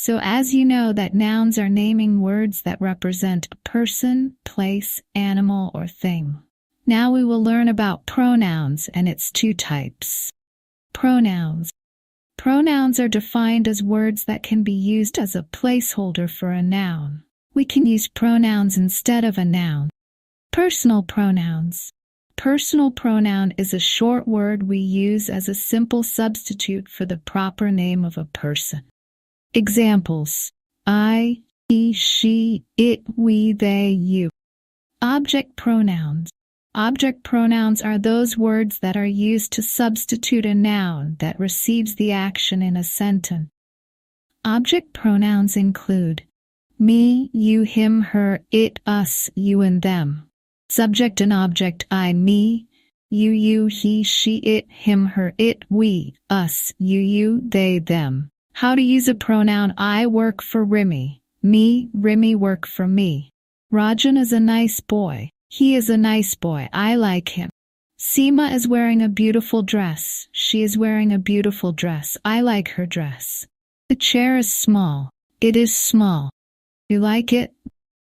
So as you know that nouns are naming words that represent a person, place, animal, or thing. Now we will learn about pronouns and its two types. Pronouns. Pronouns are defined as words that can be used as a placeholder for a noun. We can use pronouns instead of a noun. Personal pronouns. Personal pronoun is a short word we use as a simple substitute for the proper name of a person. Examples: I, he, she, it, we, they, you. Object pronouns. Object pronouns are those words that are used to substitute a noun that receives the action in a sentence. Object pronouns include me, you, him, her, it, us, you, and them. Subject and object: I, me, you, he, she, it, him, her, it, we, us, you, they, them. How to use a pronoun: I work for Rimi. Me, Rimi work for me. Rajan is a nice boy. He is a nice boy. I like him. Seema is wearing a beautiful dress. She is wearing a beautiful dress. I like her dress. The chair is small. It is small. You like it?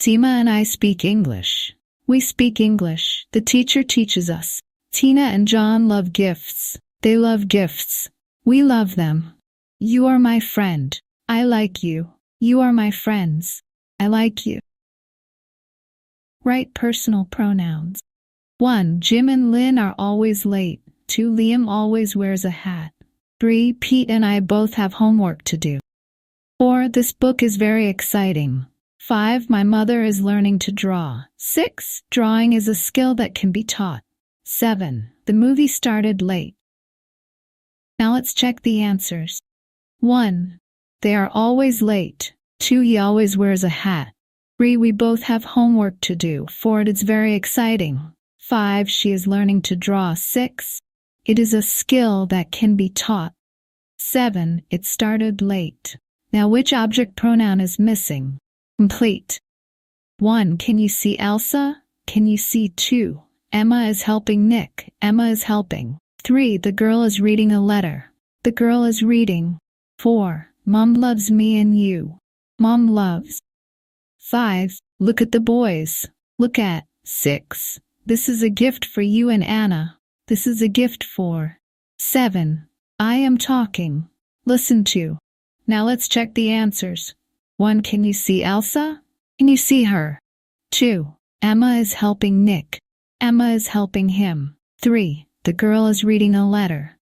Seema and I speak English. We speak English. The teacher teaches us. Tina and John love gifts. They love gifts. We love them. You are my friend. I like you. You are my friends. I like you. Write personal pronouns. 1. Jim and Lynn are always late. 2. Liam always wears a hat. 3. Pete and I both have homework to do. 4. This book is very exciting. 5. My mother is learning to draw. 6. Drawing is a skill that can be taught. 7. The movie started late. Now let's check the answers. 1. They are always late. 2. He always wears a hat. 3. We both have homework to do. 4. It's very exciting. 5. She is learning to draw. 6. It is a skill that can be taught. 7. It started late. Now which object pronoun is missing? Complete. 1. Can you see Elsa? Can you see 2? Emma is helping Nick. Emma is helping. 3. The girl is reading a letter. The girl is reading. 4. Mom loves me and you. Mom loves. 5. Look at the boys. Look at. 6. This is a gift for you and Anna. This is a gift for. 7. I am talking. Listen to. Now let's check the answers. 1. Can you see Elsa? Can you see her? 2. Emma is helping Nick. Emma is helping him. 3. The girl is reading a letter.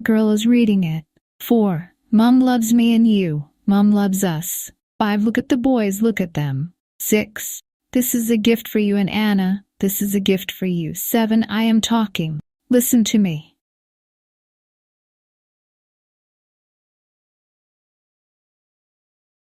Girl is reading it. 4. Mom loves me and you. Mom loves us. 5. Look at the boys. Look at them. 6. This is a gift for you and Anna. This is a gift for you. 7. I am talking. Listen to me.